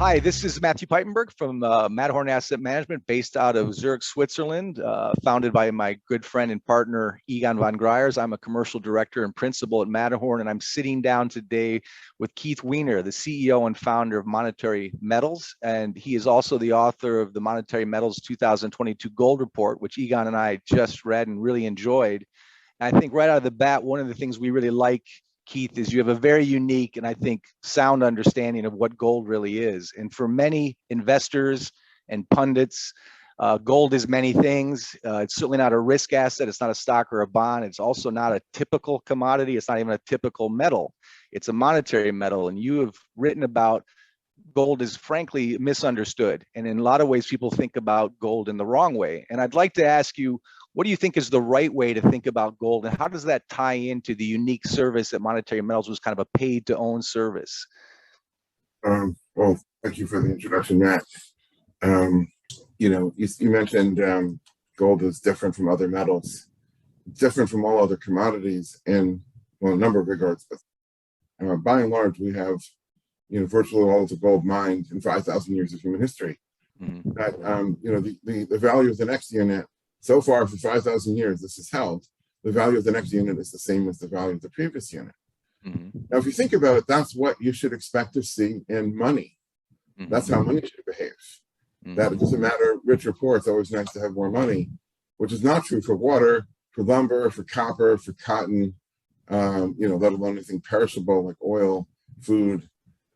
Hi, this is Matthew Piepenburg from Matterhorn Asset Management, based out of Zurich, Switzerland, founded by my good friend and partner, Egon von Greyers. I'm a commercial director and principal at Matterhorn, and I'm sitting down today with Keith Weiner, the CEO and founder of Monetary Metals, and he is also the author of the Monetary Metals 2022 Gold Report, which Egon and I just read and really enjoyed. And I think right out of the bat, one of the things we really like, Keith, is you have a very unique and I think sound understanding of what gold really is. And for many investors and pundits, gold is many things. It's certainly not a risk asset. It's not a stock or a bond. It's also not a typical commodity. It's not even a typical metal. It's a monetary metal. And you have written about gold is frankly misunderstood. And in a lot of ways, people think about gold in the wrong way. And I'd like to ask you, what do you think is the right way to think about gold, and how does that tie into the unique service that Monetary Metals was kind of a paid-to-own service? Well, thank you for the introduction, Matt. You mentioned gold is different from other metals, different from all other commodities in, well, a number of regards. But by and large, we have virtually all of the gold mined in 5,000 years of human history. Mm-hmm. That the value of the next unit. So far, for 5,000 years, this is held. The value of the next unit is the same as the value of the previous unit. Mm-hmm. Now, if you think about it, that's what you should expect to see in money. Mm-hmm. That's how money should behave. Mm-hmm. That it doesn't matter, rich or poor, it's always nice to have more money, which is not true for water, for lumber, for copper, for cotton, let alone anything perishable like oil, food.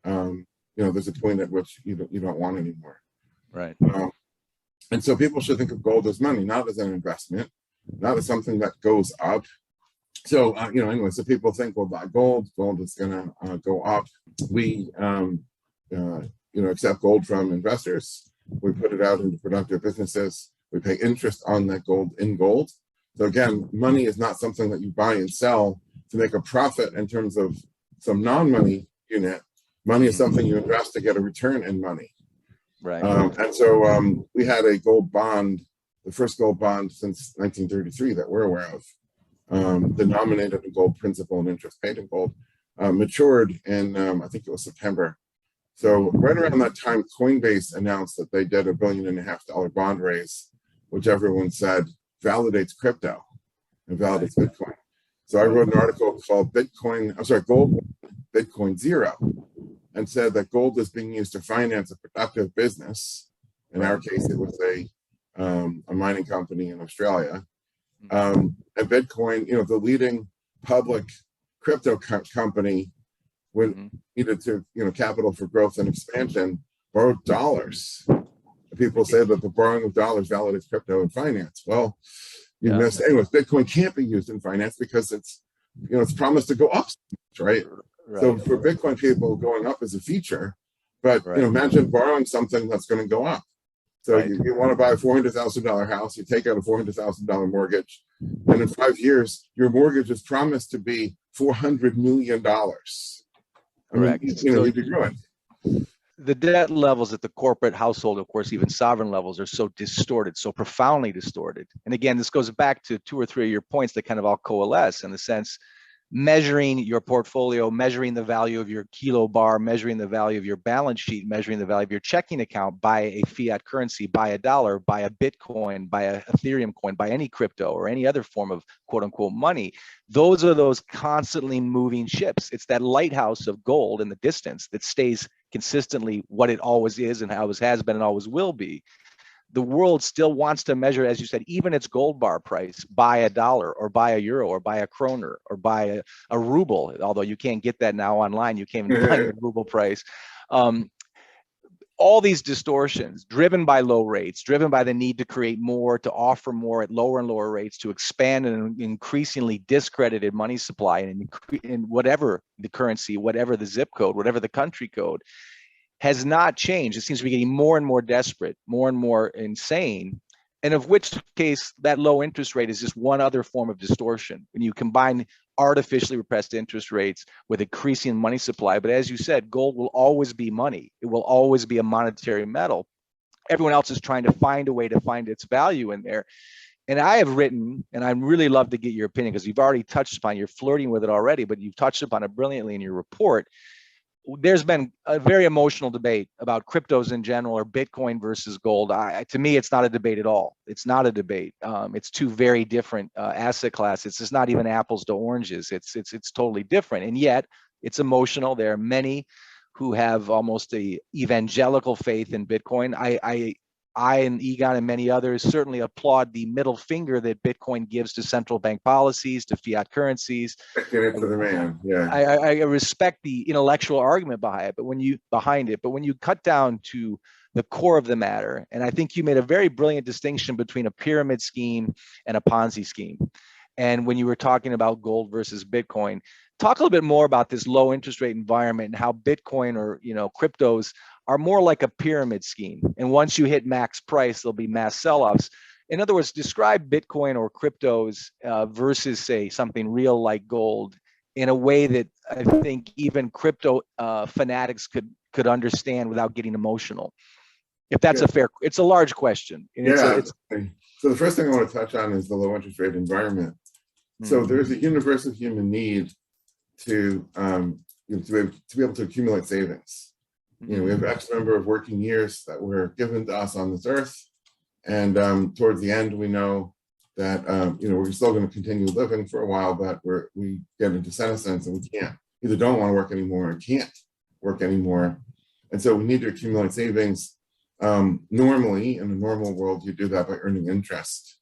There's a point at which you don't want anymore. Right. And so people should think of gold as money, not as an investment, not as something that goes up. So, so people think, well, buy gold is going to go up. We, accept gold from investors. We put it out into productive businesses. We pay interest on that gold in gold. So again, money is not something that you buy and sell to make a profit in terms of some non-money unit. Money is something you invest to get a return in money. Right. And so we had a gold bond, the first gold bond since 1933 that we're aware of, denominated in gold, principal and interest paid in gold, matured in, I think it was September. So right around that time, Coinbase announced that they did $1.5 billion bond raise, which everyone said validates crypto and validates Bitcoin. So I wrote an article called Gold, Bitcoin Zero, and said that gold is being used to finance a productive business. In our case, it was a mining company in Australia. And Bitcoin, the leading public crypto company, when needed to, capital for growth and expansion, borrowed dollars. People say that the borrowing of dollars validates crypto and finance. Well, you missed. Anyways, Bitcoin can't be used in finance because it's promised to go up, right? Right. So for Bitcoin, people, going up is a feature, but imagine borrowing something that's going to go up. So you want to buy a $400,000 house, you take out a $400,000 mortgage, and in 5 years, your mortgage is promised to be $400 million. Correct. You'd be growing. The debt levels at the corporate household, of course, even sovereign levels, are so distorted, so profoundly distorted. And again, this goes back to 2 or 3 of your points that kind of all coalesce in the sense, measuring your portfolio, measuring the value of your kilo bar, measuring the value of your balance sheet, measuring the value of your checking account by a fiat currency, by a dollar, by a Bitcoin, by a Ethereum coin, by any crypto or any other form of quote unquote money. Those are those constantly moving ships. It's that lighthouse of gold in the distance that stays consistently what it always is and always has been and always will be. The world still wants to measure, as you said, even its gold bar price by a dollar or by a euro or by a kroner or by a ruble, although you can't get that now online. You can't even find the ruble price. All these distortions driven by low rates, driven by the need to create more, to offer more at lower and lower rates, to expand an increasingly discredited money supply and in whatever the currency, whatever the zip code, whatever the country code, has not changed. It seems to be getting more and more desperate, more and more insane, and of which case that low interest rate is just one other form of distortion. When you combine artificially repressed interest rates with increasing money supply, but as you said, gold will always be money. It will always be a monetary metal. Everyone else is trying to find a way to find its value in there. And I have written, and I'd really love to get your opinion because you've already touched upon, you're flirting with it already, but you've touched upon it brilliantly in your report. there's been a very emotional debate about cryptos in general, or Bitcoin versus gold. To me, it's not a debate at all. It's not a debate. It's two very different asset classes. It's not even apples to oranges. It's totally different, and yet it's emotional. There are many who have almost a evangelical faith in Bitcoin. I and Egon and many others certainly applaud the middle finger that Bitcoin gives to central bank policies, to fiat currencies. Get it to the man. Yeah. I respect the intellectual argument behind it, but when you cut down to the core of the matter, and I think you made a very brilliant distinction between a pyramid scheme and a Ponzi scheme. And when you were talking about gold versus Bitcoin, talk a little bit more about this low interest rate environment and how Bitcoin, or cryptos, are more like a pyramid scheme. And once you hit max price, there'll be mass sell-offs. In other words, describe Bitcoin or cryptos versus, say, something real like gold in a way that I think even crypto fanatics could understand without getting emotional. If that's it's a large question. So the first thing I want to touch on is the low interest rate environment. So there's a universal human need to be able to accumulate savings. We have X number of working years that were given to us on this earth, and towards the end, we know that we're still going to continue living for a while, but we get into senescence and we don't want to work anymore, or can't work anymore, and so we need to accumulate savings. Normally, in a normal world, you do that by earning interest,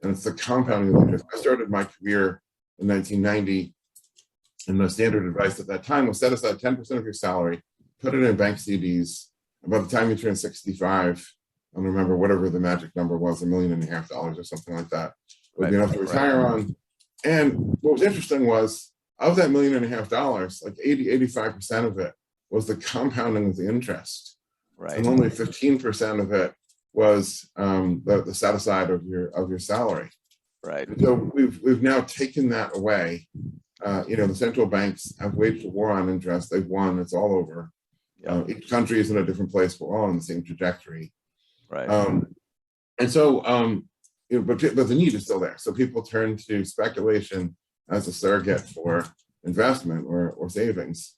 and it's the compounding of interest. I started my career in 1990, and the standard advice at that time was set aside 10% of your salary, put it in bank CDs. By the time you turn 65, I don't remember whatever the magic number was, $1.5 million or something like that, would be enough to retire on. And what was interesting was, of that $1.5 million, like 85% of it was the compounding of the interest. Right. And only 15% of it was the set aside of your salary. Right. And so we've now taken that away. The central banks have waged a war on interest. They've won. It's all over. Each country is in a different place. We're all on the same trajectory. Right. But the need is still there. So people turn to speculation as a surrogate for investment or savings.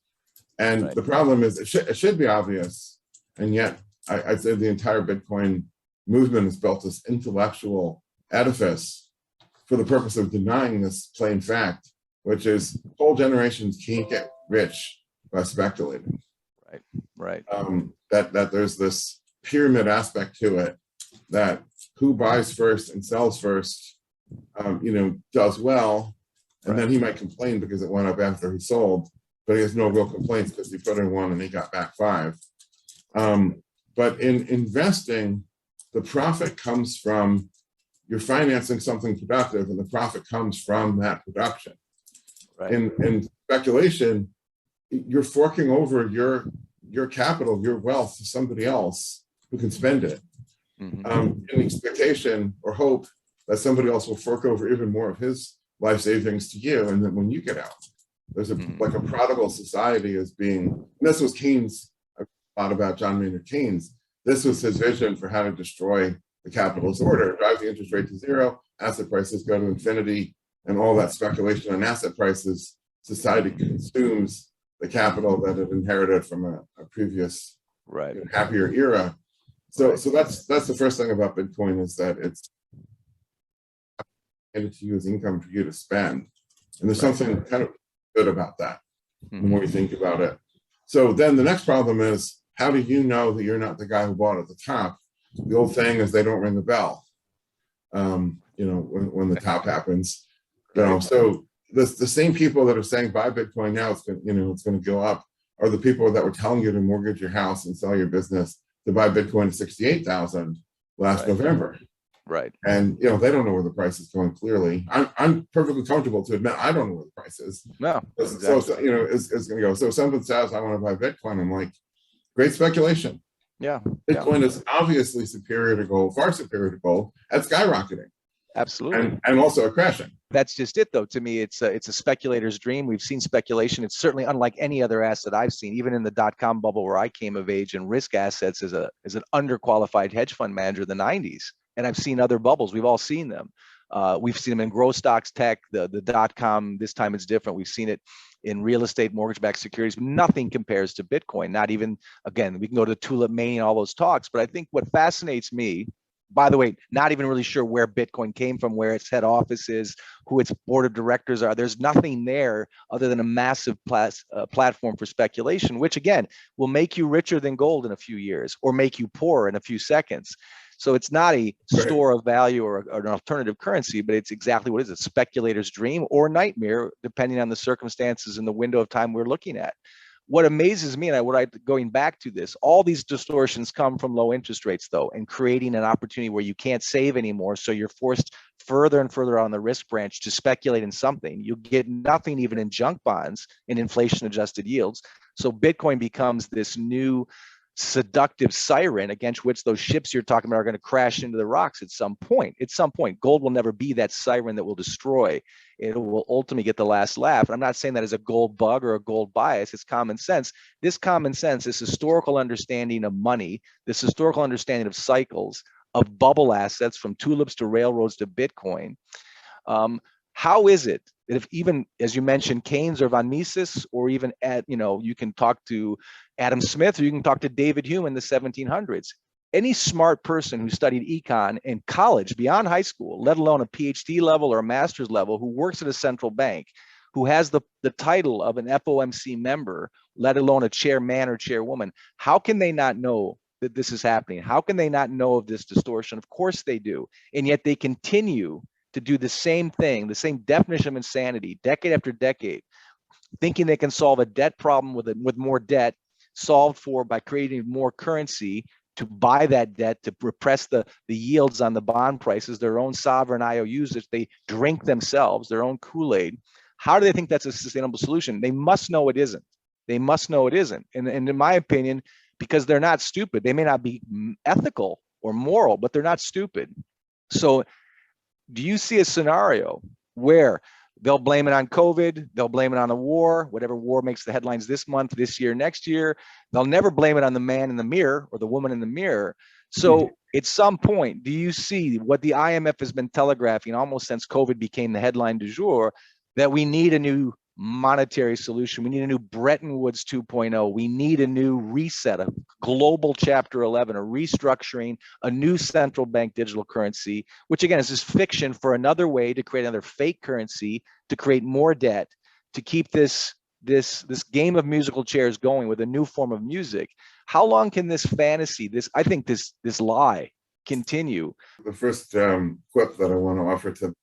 And the problem is, it should be obvious. And yet, I'd say the entire Bitcoin movement has built this intellectual edifice for the purpose of denying this plain fact, which is whole generations can't get rich by speculating. Right. That there's this pyramid aspect to it, that who buys first and sells first, does well, and then he might complain because it went up after he sold, but he has no real complaints because he put in 1 and he got back 5. But in investing, the profit comes from you're financing something productive, and the profit comes from that production. Right. In speculation, you're forking over your capital, your wealth, to somebody else who can spend it, in expectation or hope that somebody else will fork over even more of his life savings to you, and then when you get out, there's like a prodigal society as being. And this was Keynes. I thought about John Maynard Keynes. This was his vision for how to destroy the capitalist order, drive the interest rate to zero, asset prices go to infinity, and all that speculation on asset prices, society consumes the capital that it inherited from a previous happier era. So that's the first thing about Bitcoin, is that it's handed to you as income for you to spend. And there's something kind of good about that, the more you think about it. So then the next problem is, how do you know that you're not the guy who bought at the top? The old saying is, they don't ring the bell, when the top happens. So the same people that are saying buy Bitcoin now, it's going to go up, are the people that were telling you to mortgage your house and sell your business to buy Bitcoin at 68,000 last November. Right. And they don't know where the price is going. Clearly, I'm perfectly comfortable to admit I don't know where the price is. No. Exactly. So it's going to go. So if someone says I want to buy Bitcoin, I'm like, great speculation. Yeah. Bitcoin is obviously superior to gold, far superior to gold, at skyrocketing. Absolutely. And also a crashing. That's just it, though. To me, it's a speculator's dream. We've seen speculation. It's certainly unlike any other asset I've seen, even in the dot-com bubble where I came of age, and risk assets as an underqualified hedge fund manager in the 90s. And I've seen other bubbles. We've all seen them. We've seen them in growth stocks, tech, the .com. This time it's different. We've seen it in real estate, mortgage-backed securities. Nothing compares to Bitcoin. Not even, again, we can go to Tulip Mania, all those talks. But I think what fascinates me, by the way, not even really sure where Bitcoin came from, where its head office is, who its board of directors are. There's nothing there other than a massive platform for speculation, which again will make you richer than gold in a few years or make you poorer in a few seconds. So it's not a store of value or an alternative currency, but it's exactly what it is. It's a speculator's dream or nightmare, depending on the circumstances and the window of time we're looking at. What amazes me, and going back to this, all these distortions come from low interest rates, though, and creating an opportunity where you can't save anymore. So you're forced further and further on the risk branch to speculate in something. You get nothing even in junk bonds in inflation-adjusted yields. So Bitcoin becomes this new seductive siren against which those ships you're talking about are going to crash into the rocks at some point. At some point, gold will never be that siren that will destroy. It will ultimately get the last laugh. And I'm not saying that as a gold bug or a gold bias. It's common sense. This common sense, this historical understanding of money, this historical understanding of cycles, of bubble assets from tulips to railroads to Bitcoin. How is it that if even, as you mentioned, Keynes or von Mises, or even you can talk to Adam Smith, or you can talk to David Hume in the 1700s, any smart person who studied econ in college beyond high school, let alone a PhD level or a master's level, who works at a central bank, who has the title of an FOMC member, let alone a chairman or chairwoman, how can they not know that this is happening? How can they not know of this distortion? Of course they do. And yet they continue to do the same thing, the same definition of insanity, decade after decade, thinking they can solve a debt problem with more debt, solved for by creating more currency to buy that debt, to repress the yields on the bond prices, their own sovereign IOUs that they drink themselves, their own Kool-Aid. How do they think that's a sustainable solution? They must know it isn't. They must know it isn't. And in my opinion, because they're not stupid, they may not be ethical or moral, but they're not stupid. So do you see a scenario where they'll blame it on COVID, they'll blame it on the war, whatever war makes the headlines this month, this year, next year, they'll never blame it on the man in the mirror or the woman in the mirror. So at some point, do you see what the IMF has been telegraphing almost since COVID became the headline du jour, that we need a new monetary solution? We need a new Bretton Woods 2.0. We need a new reset, a global chapter 11, a restructuring, a new central bank digital currency, which again is just fiction for another way to create another fake currency, to create more debt, to keep this game of musical chairs going with a new form of music. How long can this fantasy, this lie continue? The first quip that I want to offer to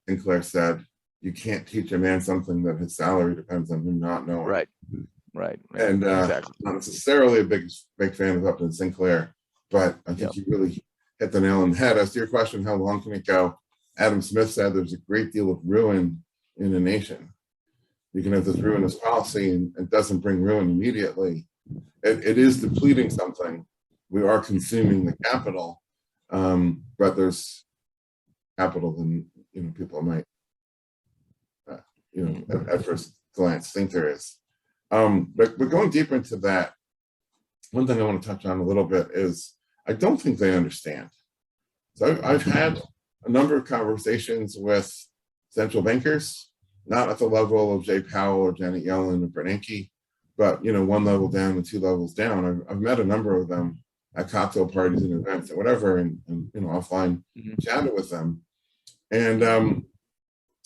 Sinclair said, "You can't teach a man something that his salary depends on him not knowing." Right. And exactly. Not necessarily a big fan of Upton Sinclair, but I think you really hit the nail on the head. As to your question, how long can it go? Adam Smith said there's a great deal of ruin in a nation. You can have this ruinous policy and it doesn't bring ruin immediately. It is depleting something. We are consuming the capital, but there's capital than people might at first glance think there is. But going deeper into that, one thing I want to touch on a little bit is I don't think they understand. So I've had a number of conversations with central bankers, not at the level of Jay Powell or Janet Yellen or Bernanke, but one level down and two levels down. I've met a number of them at cocktail parties and events and whatever, and offline chatted with them. And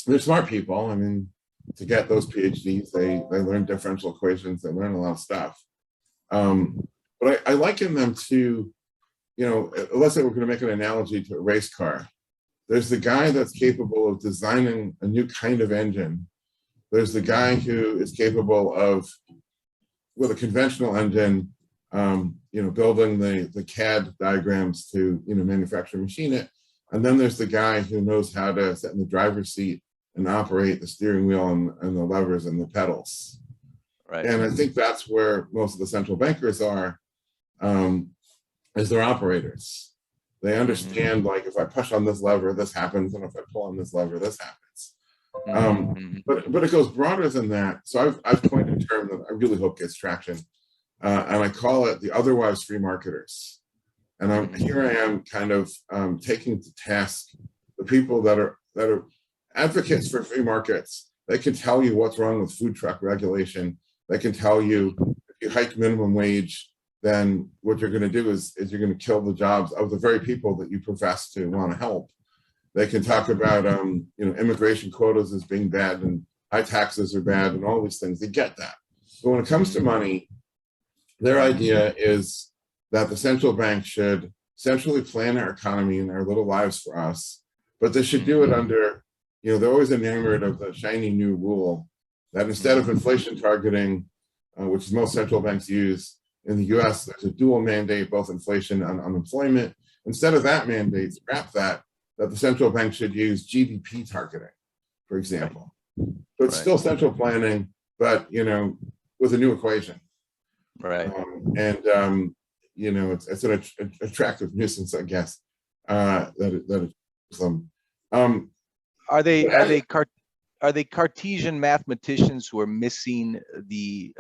they're smart people. I mean, to get those PhDs, they learn differential equations, they learn a lot of stuff. But I liken them to, let's say we're going to make an analogy to a race car. There's the guy that's capable of designing a new kind of engine. There's the guy who is capable of, with a conventional engine, building the CAD diagrams to, manufacture, machine it. And then there's the guy who knows how to sit in the driver's seat and operate the steering wheel and the levers and the pedals. Right. And I think that's where most of the central bankers are, as they're operators. They understand, like, if I push on this lever, this happens, and if I pull on this lever, this happens. But it goes broader than that. So I've coined a term that I really hope gets traction, and I call it the otherwise free marketers. And here I am kind of taking to task the people that are advocates for free markets. They can tell you what's wrong with food truck regulation. They can tell you if you hike minimum wage, then what you're going to do is you're going to kill the jobs of the very people that you profess to want to help. They can talk about immigration quotas as being bad and high taxes are bad and all these things. They get that. But when it comes to money, their idea is that the central bank should centrally plan our economy and our little lives for us, but they should do it under, they're always enamored of the shiny new rule that instead of inflation targeting, which most central banks use in the US, there's a dual mandate, both inflation and unemployment. Instead of that mandate, scrap that the central bank should use GDP targeting, for example. So it's still central planning, but, with a new equation. Right. It's an attractive nuisance, I guess, that it's Are they Cartesian mathematicians who are missing the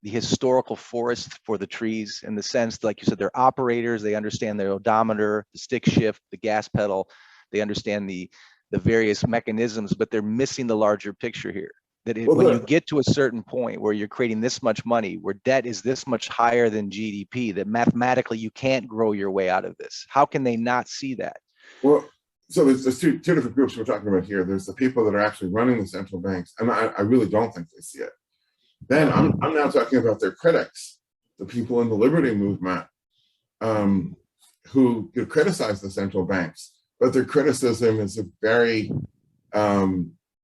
historical forest for the trees, in the sense, like you said, they're operators, they understand the odometer, the stick shift, the gas pedal, they understand the various mechanisms, but they're missing the larger picture here. When you get to a certain point where you're creating this much money, where debt is this much higher than GDP, that mathematically you can't grow your way out of this. How can they not see that? Well, so there's two different groups we're talking about here. There's the people that are actually running the central banks, and I really don't think they see it. Then I'm now talking about their critics, the people in the liberty movement, who criticize the central banks, but their criticism is a very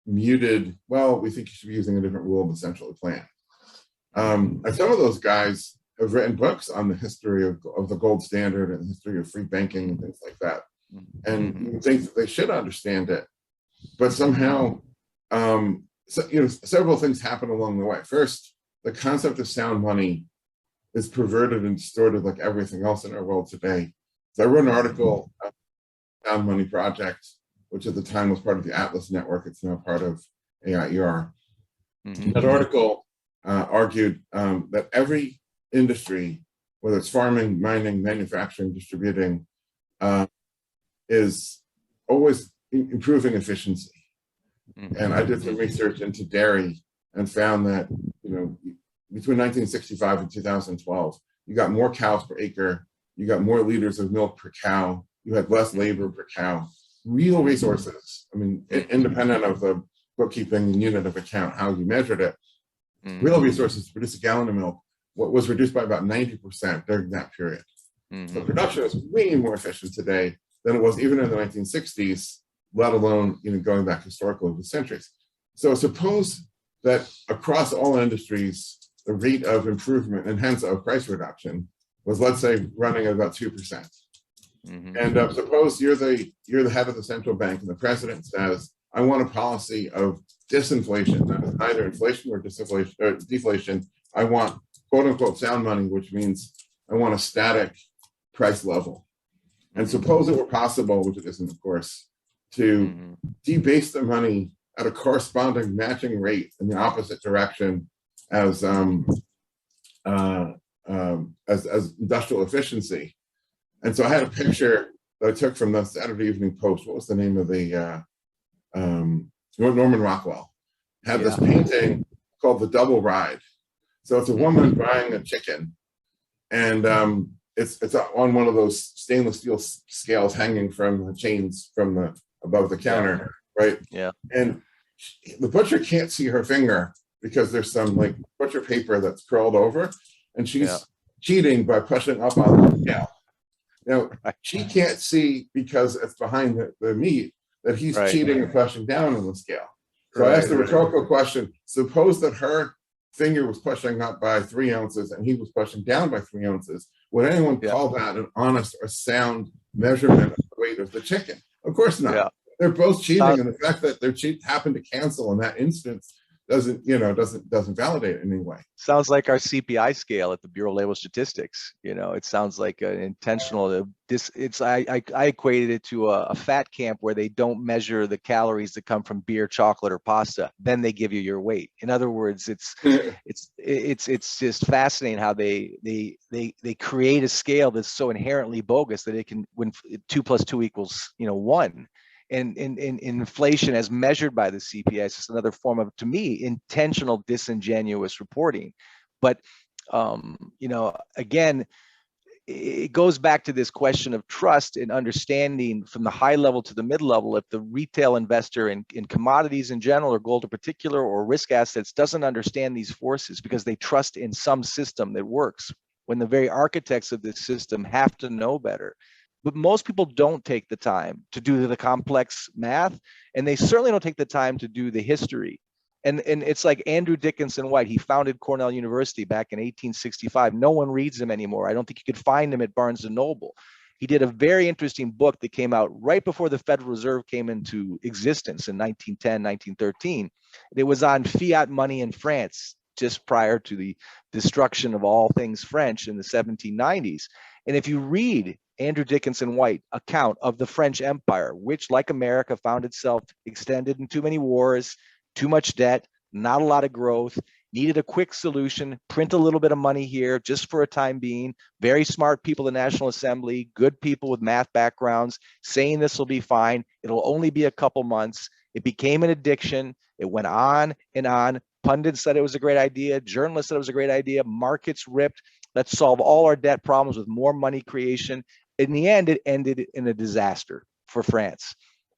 muted, well, we think you should be using a different rule to centrally plan. And some of those guys have written books on the history of the gold standard and the history of free banking and things like that. And you think that they should understand it, but somehow, several things happen along the way. First, the concept of sound money is perverted and distorted like everything else in our world today. So I wrote an article on the Sound Money Project, which at the time was part of the Atlas Network. It's now part of AIER. That article argued that every industry, whether it's farming, mining, manufacturing, distributing, is always improving efficiency. And I did some research into dairy and found that, between 1965 and 2012, you got more cows per acre, you got more liters of milk per cow, you had less labor per cow. Real resources, independent of the bookkeeping unit of account, how you measured it, real resources to produce a gallon of milk, what was reduced by about 90% during that period. So production is way more efficient today than it was even in the 1960s, let alone going back historically over centuries. So suppose that across all industries, the rate of improvement and hence of price reduction was, let's say, running at about 2%. And suppose you're the head of the central bank and the president says, I want a policy of disinflation, that is neither inflation or disinflation or deflation. I want quote unquote sound money, which means I want a static price level. And suppose it were possible, which it isn't, of course, to debase the money at a corresponding matching rate in the opposite direction as industrial efficiency. And so I had a picture that I took from the Saturday Evening Post. What was the name of the Norman Rockwell had this painting called The Double Ride. So it's a woman buying a chicken, and it's on one of those stainless steel scales hanging from the chains from the above the counter, right? Yeah. And the butcher can't see her finger because there's some like butcher paper that's curled over, and she's cheating by pushing up on the scale. Now, she can't see because it's behind the meat that he's cheating and pushing down on the scale. So I asked the rhetorical question, suppose that her finger was pushing up by 3 ounces and he was pushing down by 3 ounces. Would anyone call that an honest or sound measurement of the weight of the chicken? Of course not. They're both cheating, and the fact that their cheat happened to cancel in that instance doesn't validate it in any way. Sounds like our CPI scale at the Bureau of Labor Statistics. It sounds like an intentional. I equated it to a fat camp where they don't measure the calories that come from beer, chocolate, or pasta. Then they give you your weight. In other words, it's just fascinating how they create a scale that's so inherently bogus that it can, when 2 + 2 = 1. And inflation as measured by the CPI is just another form of, to me, intentional disingenuous reporting. But again, it goes back to this question of trust and understanding from the high level to the mid level. If the retail investor in commodities in general, or gold in particular, or risk assets, doesn't understand these forces because they trust in some system that works, when the very architects of this system have to know better. But most people don't take the time to do the complex math, and they certainly don't take the time to do the history. And it's like Andrew Dickinson White. He founded Cornell University back in 1865. No one reads him anymore. I don't think you could find him at Barnes and Noble. He did a very interesting book that came out right before the Federal Reserve came into existence in 1910, 1913. It was on fiat money in France, just prior to the destruction of all things French in the 1790s. And if you read Andrew Dickinson White account of the French Empire, which, like America, found itself extended in too many wars, too much debt, not a lot of growth, needed a quick solution, print a little bit of money here just for a time being, very smart people in the National Assembly, good people with math backgrounds, saying this will be fine, it'll only be a couple months. It became an addiction. It went on and on. Pundits said it was a great idea. Journalists said it was a great idea. Markets ripped. Let's solve all our debt problems with more money creation. In the end, it ended in a disaster for France.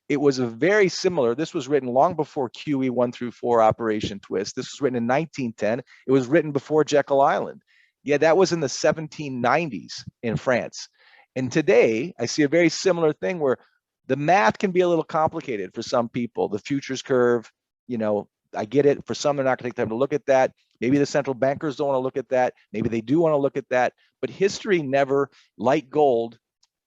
It was a very similar, this was written long before QE 1-4 Operation Twist. This was written in 1910. It was written before Jekyll Island. Yeah, that was in the 1790s in France. And today, I see a very similar thing where the math can be a little complicated for some people. The futures curve, I get it. For some, they're not going to take time to look at that. Maybe the central bankers don't want to look at that. Maybe they do want to look at that. But history never, like gold,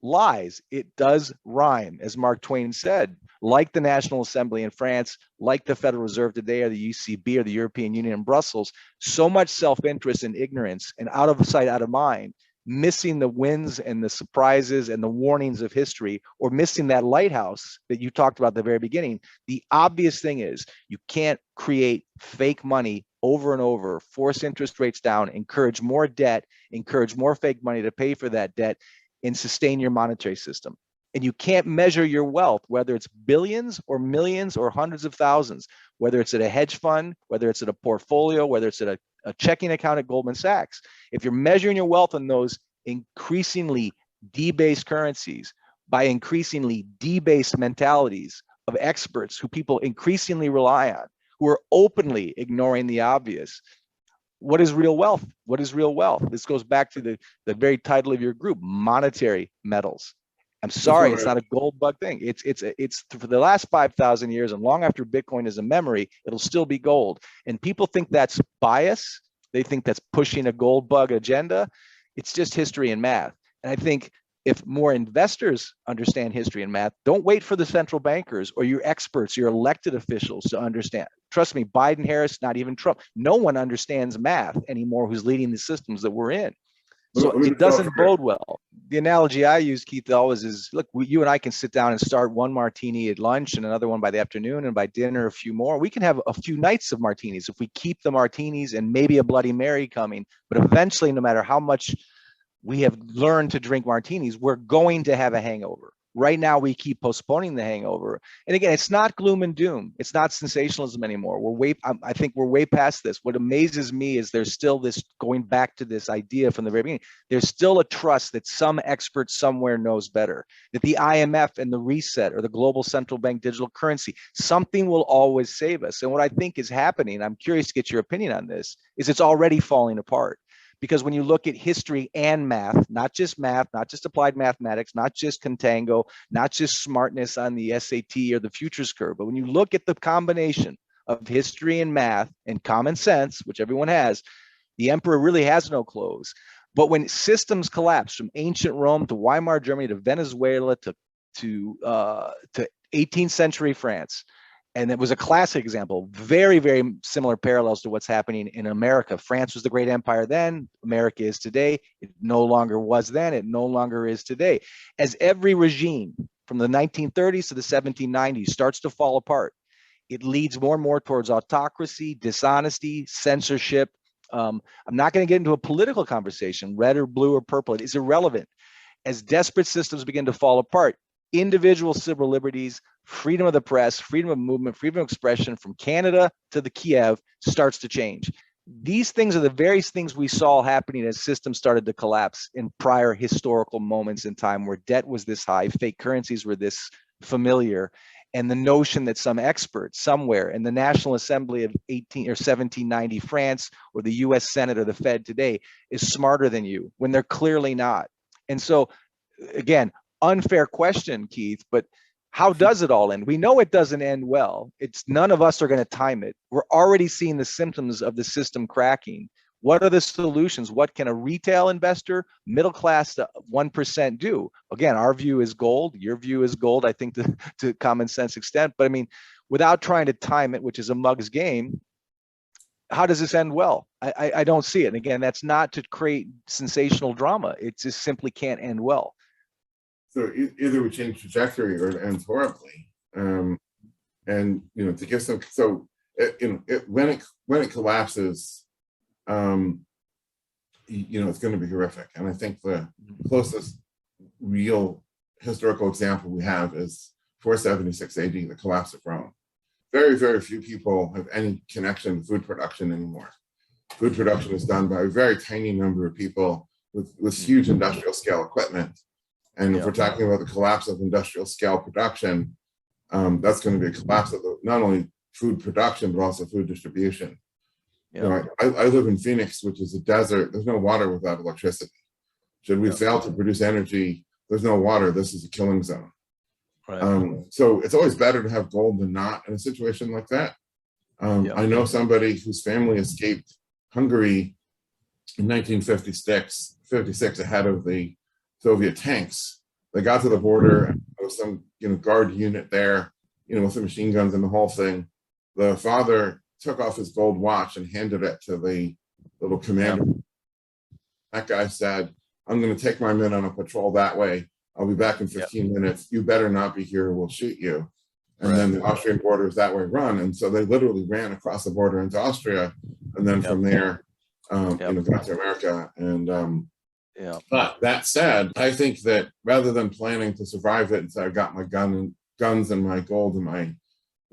lies. It does rhyme, as Mark Twain said, like the National Assembly in France, like the Federal Reserve today, or the UCB, or the European Union in Brussels. So much self-interest and ignorance, and out of sight, out of mind, missing the wins and the surprises and the warnings of history, or missing that lighthouse that you talked about at the very beginning. The obvious thing is you can't create fake money over and over, force interest rates down, encourage more debt, encourage more fake money to pay for that debt, and sustain your monetary system. And you can't measure your wealth, whether it's billions or millions or hundreds of thousands, whether it's at a hedge fund, whether it's at a portfolio, whether it's at a checking account at Goldman Sachs. If you're measuring your wealth in those increasingly debased currencies by increasingly debased mentalities of experts who people increasingly rely on, who are openly ignoring the obvious, what is real wealth? What is real wealth? This goes back to the very title of your group, monetary metals. I'm sorry, it's not a gold bug thing. It's for the last 5,000 years, and long after Bitcoin is a memory, it'll still be gold. And people think that's bias. They think that's pushing a gold bug agenda. It's just history and math. And I think if more investors understand history and math, don't wait for the central bankers or your experts, your elected officials to understand. Trust me, Biden, Harris, not even Trump. No one understands math anymore who's leading the systems that we're in. So it doesn't bode well. The analogy I use, Keith, always is, look, you and I can sit down and start one martini at lunch and another one by the afternoon, and by dinner, a few more. We can have a few nights of martinis if we keep the martinis and maybe a Bloody Mary coming. But eventually, no matter how much we have learned to drink martinis, we're going to have a hangover. Right now, we keep postponing the hangover. And again, it's not gloom and doom. It's not sensationalism anymore. I think we're way past this. What amazes me is there's still this, going back to this idea from the very beginning, there's still a trust that some expert somewhere knows better, that the IMF and the reset, or the global central bank digital currency, something will always save us. And what I think is happening, I'm curious to get your opinion on this, is it's already falling apart. Because when you look at history and math, not just applied mathematics, not just contango, not just smartness on the SAT or the futures curve, but when you look at the combination of history and math and common sense, which everyone has, the emperor really has no clothes. But when systems collapse from ancient Rome to Weimar Germany to Venezuela to 18th century France, And it was a classic example, very, very similar parallels to what's happening in America. France was the great empire then, America is today. It no longer was then, it no longer is today. As every regime from the 1930s to the 1790s starts to fall apart, it leads more and more towards autocracy, dishonesty, censorship. I'm not going to get into a political conversation, red or blue or purple. It is irrelevant. As desperate systems begin to fall apart, individual civil liberties, freedom of the press, freedom of movement, freedom of expression from Canada to the Kiev starts to change. These things are the various things we saw happening as systems started to collapse in prior historical moments in time where debt was this high, fake currencies were this familiar, and the notion that some expert somewhere in the National Assembly of 1790 France or the US Senate or the Fed today is smarter than you when they're clearly not. And so, again, unfair question, Keith, but how does it all end? We know it doesn't end well. It's none of us are going to time it. We're already seeing the symptoms of the system cracking. What are the solutions? What can a retail investor, middle class to 1% do? Again, our view is gold. Your view is gold, I think, to common sense extent. But I mean, without trying to time it, which is a mug's game, how does this end well? I don't see it. And again, that's not to create sensational drama. It just simply can't end well. So either we change trajectory or it ends horribly. And to give some, so when it collapses, it's going to be horrific. And I think the closest real historical example we have is 476 AD, the collapse of Rome. Very, very few people have any connection to food production anymore. Food production is done by a very tiny number of people with huge industrial scale equipment. And if we're talking about the collapse of industrial scale production, that's going to be a collapse of not only food production, but also food distribution. I live in Phoenix, which is a desert. There's no water without electricity. Should we fail to produce energy, there's no water. This is a killing zone. Right. So it's always better to have gold than not in a situation like that. I know somebody whose family escaped Hungary in 1956 ahead of the Soviet tanks. They got to the border, and there was some guard unit there, with the machine guns and the whole thing. The father took off his gold watch and handed it to the little commander. That guy said, "I'm going to take my men on a patrol that way. I'll be back in 15 minutes. You better not be here. We'll shoot you." And then the Austrian border is that way run. And so they literally ran across the border into Austria. And then from there, got to America. And but that said, I think that rather than planning to survive it and say, I've got my guns and my gold and my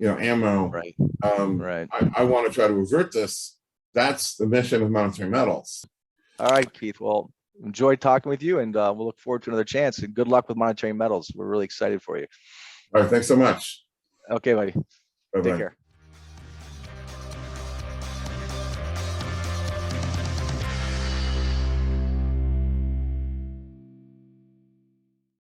ammo, I want to try to avert this. That's the mission of Monetary Metals. All right, Keith. Well, enjoyed talking with you, and we'll look forward to another chance. And good luck with Monetary Metals. We're really excited for you. All right. Thanks so much. Okay, buddy. Bye-bye. Take care.